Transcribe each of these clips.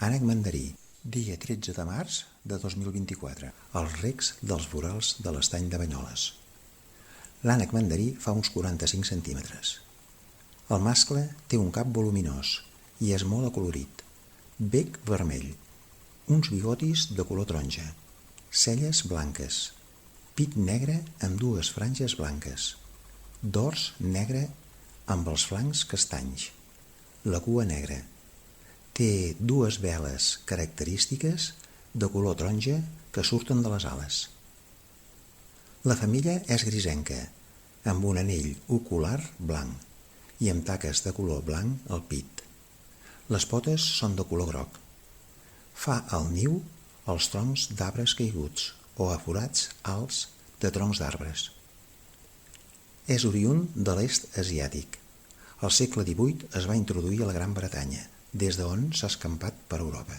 Ànec mandarí, dia 13 de març de 2024. Els recs dels vorals de l'Estany de Banyoles. L'ànec mandarí fa uns 45 centímetres. El mascle té un cap voluminós i és molt acolorit. Bec vermell, uns bigotis de color taronja, celles blanques, pit negre amb dues franges blanques, dors negre amb els flancs castanys, la cua negra. Té dues veles característiques de color taronja que surten de les ales. La femella és grisenca, amb un anell ocular blanc i amb taques de color blanc al pit. Les potes són de color groc. Fa el niu als troncs d'arbres caiguts o a forats alts de troncs d'arbres. És oriünd de l'est asiàtic. Al segle XVIII es va introduir a la Gran Bretanya, des d'on s'ha escampat per Europa.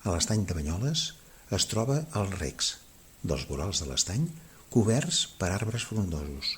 A l'Estany de Banyoles es troba els recs dels vorals de l'estany coberts per arbres frondosos.